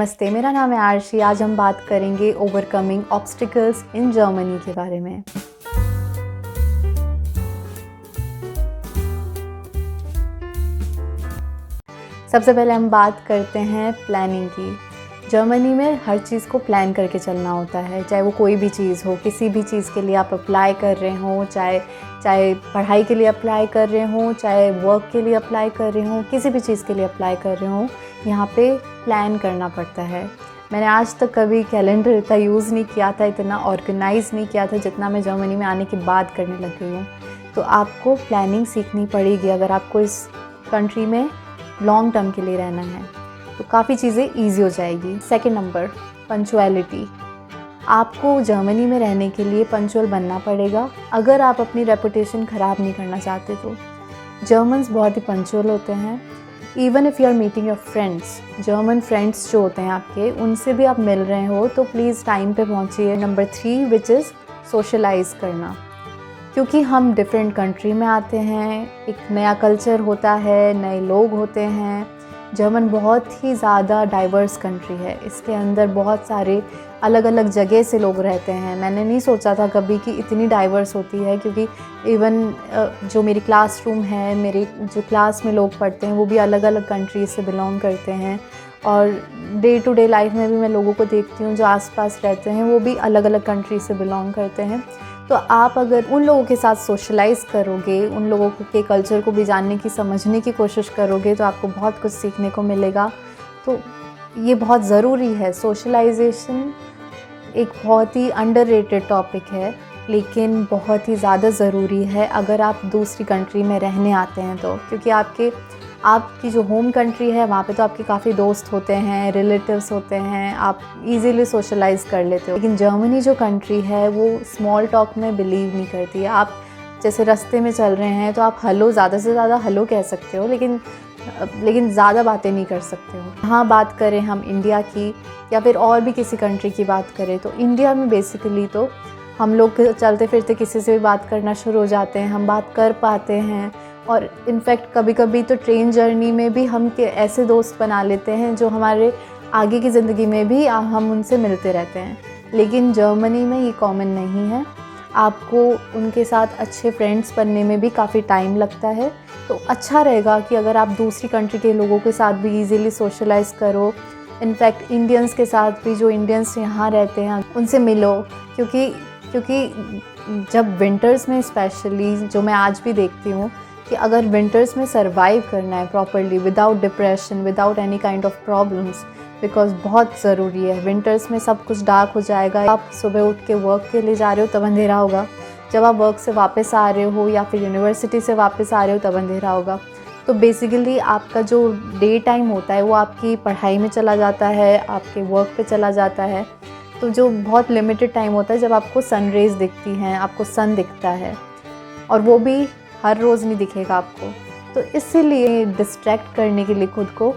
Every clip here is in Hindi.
नमस्ते, मेरा नाम है आरशी। आज हम बात करेंगे ओवरकमिंग ऑब्स्टिकल्स इन जर्मनी के बारे में। सबसे पहले हम बात करते हैं प्लानिंग की। जर्मनी में हर चीज़ को प्लान करके चलना होता है, चाहे वो कोई भी चीज़ हो। किसी भी चीज़ के लिए आप अप्लाई कर रहे हो, चाहे पढ़ाई के लिए अप्लाई कर रहे हो, चाहे वर्क के लिए अप्लाई कर रहे हो, किसी भी चीज़ के लिए अप्लाई कर रहे हो, यहाँ पे प्लान करना पड़ता है। मैंने आज तक कभी कैलेंडर इतना यूज़ नहीं किया था, इतना ऑर्गेनाइज़ नहीं किया था जितना मैं जर्मनी में आने के बाद करने लग गई हूँ। तो आपको प्लानिंग सीखनी पड़ेगी अगर आपको इस कंट्री में लॉन्ग टर्म के लिए रहना है, तो काफ़ी चीज़ें ईजी हो जाएगी। Second number, punctuality. आपको जर्मनी में रहने के लिए पंक्चुअल बनना पड़ेगा अगर आप अपनी रेपुटेशन ख़राब नहीं करना चाहते तो। जर्मन्स बहुत ही पंक्चुअल होते हैं। Even if you are meeting your friends, German friends जो होते हैं आपके, उनसे भी आप मिल रहे हो तो प्लीज़ टाइम पे पहुँचिए। नंबर 3 विच इज़ सोशलाइज़ करना, क्योंकि हम डिफरेंट कंट्री में आते हैं, एक नया कल्चर होता है, नए लोग होते हैं। जर्मन बहुत ही ज़्यादा डाइवर्स कंट्री है, इसके अंदर बहुत सारे अलग अलग जगह से लोग रहते हैं। मैंने नहीं सोचा था कभी कि इतनी डाइवर्स होती है, क्योंकि इवन जो मेरी क्लासरूम है, मेरे जो क्लास में लोग पढ़ते हैं वो भी अलग अलग कंट्री से बिलोंग करते हैं। और डे टू डे लाइफ में भी मैं लोगों को देखती हूँ जो आसपास रहते हैं, वो भी अलग अलग कंट्री से बिलोंग करते हैं। तो आप अगर उन लोगों के साथ सोशलाइज़ करोगे, उन लोगों के कल्चर को भी जानने की, समझने की कोशिश करोगे, तो आपको बहुत कुछ सीखने को मिलेगा। तो ये बहुत ज़रूरी है। सोशलाइजेशन एक बहुत ही अंडररेटेड टॉपिक है, लेकिन बहुत ही ज़्यादा ज़रूरी है अगर आप दूसरी कंट्री में रहने आते हैं तो। क्योंकि आपकी जो होम कंट्री है वहाँ पे तो आपके काफ़ी दोस्त होते हैं, रिलेटिव्स होते हैं, आप इजीली सोशलाइज़ कर लेते हो। लेकिन जर्मनी जो कंट्री है वो स्मॉल टॉक में बिलीव नहीं करती है। आप जैसे रास्ते में चल रहे हैं तो आप हेलो, ज़्यादा से ज़्यादा हेलो कह सकते हो, लेकिन ज़्यादा बातें नहीं कर सकते हो। हाँ, बात करें हम इंडिया की या फिर और भी किसी कंट्री की बात करें, तो इंडिया में बेसिकली तो हम लोग चलते फिरते किसी से भी बात करना शुरू हो जाते हैं, हम बात कर पाते हैं। और इनफैक्ट कभी कभी तो ट्रेन जर्नी में भी हम ऐसे दोस्त बना लेते हैं जो हमारे आगे की ज़िंदगी में भी हम उनसे मिलते रहते हैं। लेकिन जर्मनी में ये कॉमन नहीं है। आपको उनके साथ अच्छे फ्रेंड्स बनने में भी काफ़ी टाइम लगता है। तो अच्छा रहेगा कि अगर आप दूसरी कंट्री के लोगों के साथ भी इजीली सोशलाइज़ करो। इनफैक्ट इंडियंस के साथ भी, जो इंडियंस यहाँ रहते हैं, उनसे मिलो। क्योंकि जब विंटर्स में स्पेशली, जो मैं आज भी देखती हूँ, कि अगर विंटर्स में सरवाइव करना है properly, without depression, without any kind of problems, because बहुत ज़रूरी है। विंटर्स में सब कुछ डार्क हो जाएगा। आप सुबह उठ के वर्क के लिए जा रहे हो तब अंधेरा होगा, जब आप वर्क से वापस आ रहे हो या फिर यूनिवर्सिटी से वापस आ रहे हो तब अंधेरा होगा। तो बेसिकली आपका जो डे टाइम होता है वो आपकी पढ़ाई में चला जाता है, आपके वर्क पे चला जाता है। तो जो बहुत लिमिटेड टाइम होता है जब आपको सन रेज़ दिखती हैं, आपको सन दिखता है, और वो भी हर रोज़ नहीं दिखेगा आपको। तो इसीलिए डिस्ट्रैक्ट करने के लिए खुद को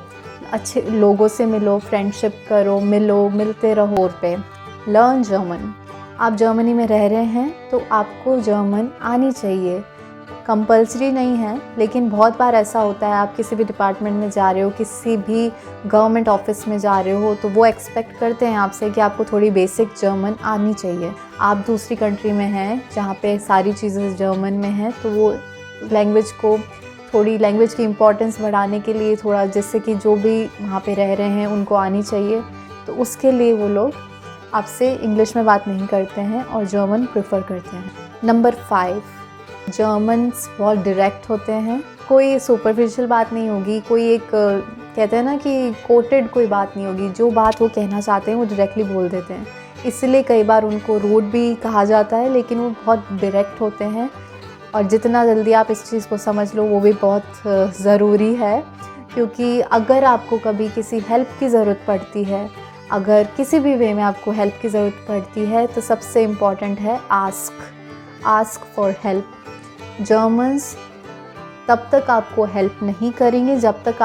अच्छे लोगों से मिलो, फ्रेंडशिप करो, मिलते रहो। और पे लर्न जर्मन। आप जर्मनी में रह रहे हैं तो आपको जर्मन आनी चाहिए। कंपल्सरी नहीं है, लेकिन बहुत बार ऐसा होता है, आप किसी भी डिपार्टमेंट में जा रहे हो, किसी भी गवर्नमेंट ऑफिस में जा रहे हो, तो वो एक्सपेक्ट करते हैं आपसे कि आपको थोड़ी बेसिक जर्मन आनी चाहिए। आप दूसरी कंट्री में हैं जहाँ पे सारी चीज़ें जर्मन में हैं, तो वो लैंग्वेज की इम्पोर्टेंस बढ़ाने के लिए थोड़ा, जिससे कि जो भी वहाँ पे रह रहे हैं उनको आनी चाहिए, तो उसके लिए वो लोग आपसे इंग्लिश में बात नहीं करते हैं और जर्मन प्रेफर करते हैं। नंबर 5, जर्मन्स बहुत डायरेक्ट होते हैं। कोई सुपरफिशियल बात नहीं होगी, कोई एक कहते हैं ना कि कोटेड कोई बात नहीं होगी। जो बात वो कहना चाहते हैं वो डायरेक्टली बोल देते हैं। इसलिए कई बार उनको रूड भी कहा जाता है, लेकिन वो बहुत डायरेक्ट होते हैं। और जितना जल्दी आप इस चीज़ को समझ लो वो भी बहुत ज़रूरी है, क्योंकि अगर आपको कभी किसी हेल्प की ज़रूरत पड़ती है, अगर किसी भी वे में आपको हेल्प की ज़रूरत पड़ती है, तो सबसे इम्पॉर्टेंट है आस्क फॉर हेल्प। जर्मन्स तब तक आपको हेल्प नहीं करेंगे जब तक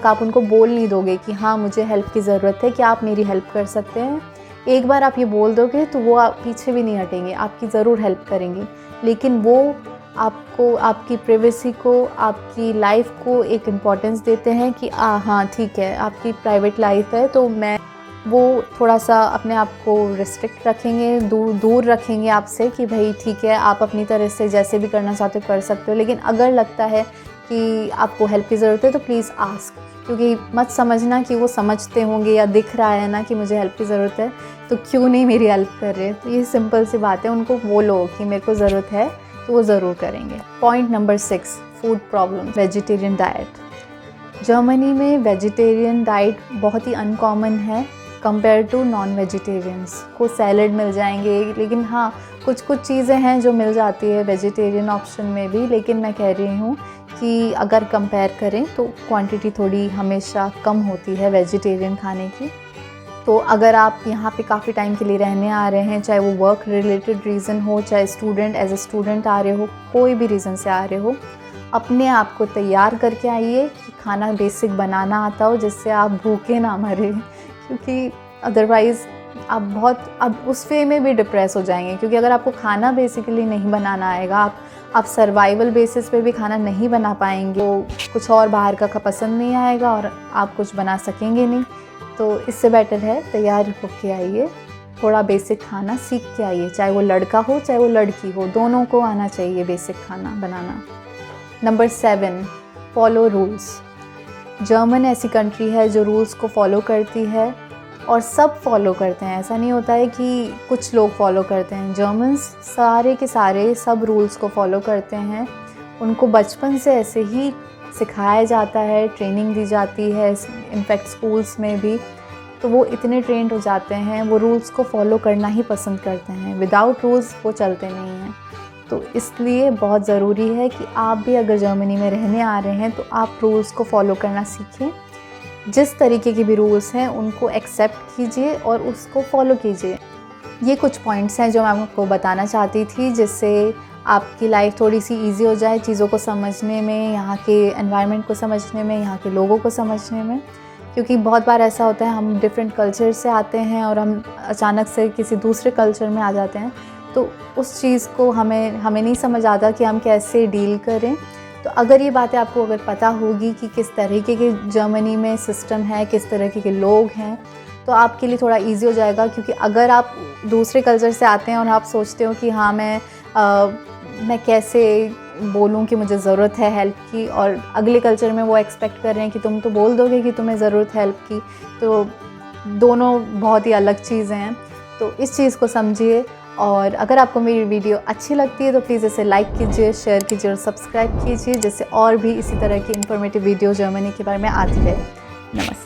आप उनको बोल नहीं दोगे कि हाँ मुझे हेल्प की ज़रूरत है, कि आप मेरी हेल्प कर सकते हैं। एक बार आप ये बोल दोगे तो वो आप पीछे भी नहीं हटेंगे, आपकी ज़रूर हेल्प करेंगे। लेकिन वो आपको, आपकी प्राइवेसी को, आपकी लाइफ को एक इम्पोर्टेंस देते हैं कि हाँ ठीक है, आपकी प्राइवेट लाइफ है, तो मैं वो थोड़ा सा अपने आप को रिस्ट्रिक्ट रखेंगे, दूर रखेंगे आपसे कि भाई ठीक है, आप अपनी तरह से जैसे भी करना चाहते हो कर सकते हो, लेकिन अगर लगता है कि आपको हेल्प की ज़रूरत है तो प्लीज़ आस्क। क्योंकि मत समझना कि वो समझते होंगे या दिख रहा है ना कि मुझे हेल्प की ज़रूरत है तो क्यों नहीं मेरी हेल्प कर रहे। तो ये सिंपल सी बात है, उनको बोलो कि मेरे को ज़रूरत है तो वो ज़रूर करेंगे। Point number 6, food problem, vegetarian diet. Germany में वेजिटेरियन डाइट बहुत ही अनकॉमन है कंपेयर टू नॉन वेजिटेरियंस को। सैलड मिल जाएंगे, लेकिन हाँ कुछ चीज़ें हैं जो मिल जाती है वेजिटेरियन ऑप्शन में भी, लेकिन मैं कह रही हूँ कि अगर कंपेयर करें तो क्वांटिटी थोड़ी हमेशा कम होती है वेजिटेरियन खाने की। तो अगर आप यहाँ पे काफ़ी टाइम के लिए रहने आ रहे हैं, चाहे वो वर्क रिलेटेड रीज़न हो, चाहे स्टूडेंट एज ए स्टूडेंट आ रहे हो, कोई भी रीज़न से आ रहे हो, अपने आप को तैयार करके आइए कि खाना बेसिक बनाना आता हो जिससे आप भूखे ना मरे। क्योंकि अदरवाइज़ आप उस वे में भी डिप्रेस हो जाएंगे। क्योंकि अगर आपको खाना बेसिकली नहीं बनाना आएगा, आप सर्वाइवल बेसिस पे भी खाना नहीं बना पाएंगे, तो कुछ और बाहर का पसंद नहीं आएगा और आप कुछ बना सकेंगे नहीं। तो इससे बेटर है तैयार होके आइए, थोड़ा बेसिक खाना सीख के आइए, चाहे वो लड़का हो चाहे वो लड़की हो, दोनों को आना चाहिए बेसिक खाना बनाना। Number 7, follow rules. जर्मन ऐसी कंट्री है जो रूल्स को फॉलो करती है और सब फॉलो करते हैं। ऐसा नहीं होता है कि कुछ लोग फॉलो करते हैं। जर्मन्स सारे के सारे सब रूल्स को फॉलो करते हैं। उनको बचपन से ऐसे ही सिखाया जाता है, ट्रेनिंग दी जाती है, इनफैक्ट स्कूल्स में भी। तो वो इतने ट्रेंड हो जाते हैं, वो रूल्स को फॉलो करना ही पसंद करते हैं। विदाउट रूल्स वो चलते नहीं हैं। तो इसलिए बहुत ज़रूरी है कि आप भी अगर जर्मनी में रहने आ रहे हैं तो आप रूल्स को फॉलो करना सीखें। जिस तरीके के भी रूल्स हैं उनको एक्सेप्ट कीजिए और उसको फॉलो कीजिए। ये कुछ पॉइंट्स हैं जो मैं आपको बताना चाहती थी, जिससे आपकी लाइफ थोड़ी सी इजी हो जाए चीज़ों को समझने में, यहाँ के एनवायरनमेंट को समझने में, यहाँ के लोगों को समझने में। क्योंकि बहुत बार ऐसा होता है हम डिफरेंट कल्चर से आते हैं और हम अचानक से किसी दूसरे कल्चर में आ जाते हैं, तो उस चीज़ को हमें नहीं समझ आता कि हम कैसे डील करें। तो अगर ये बातें आपको अगर पता होगी कि किस तरीके के जर्मनी में सिस्टम है, किस तरीके के लोग हैं, तो आपके लिए थोड़ा इजी हो जाएगा। क्योंकि अगर आप दूसरे कल्चर से आते हैं और आप सोचते हो कि हाँ मैं कैसे बोलूँ कि मुझे ज़रूरत है हेल्प की, और अगले कल्चर में वो एक्सपेक्ट कर रहे हैं कि तुम तो बोल दोगे कि तुम्हें ज़रूरत है हेल्प की, तो दोनों बहुत ही अलग चीज़ें हैं। तो इस चीज़ को समझिए। और अगर आपको मेरी वीडियो अच्छी लगती है तो प्लीज़ इसे लाइक कीजिए, शेयर कीजिए और सब्सक्राइब कीजिए, जिससे और भी इसी तरह की इन्फॉर्मेटिव वीडियो जर्मनी के बारे में आती रहे। नमस्ते।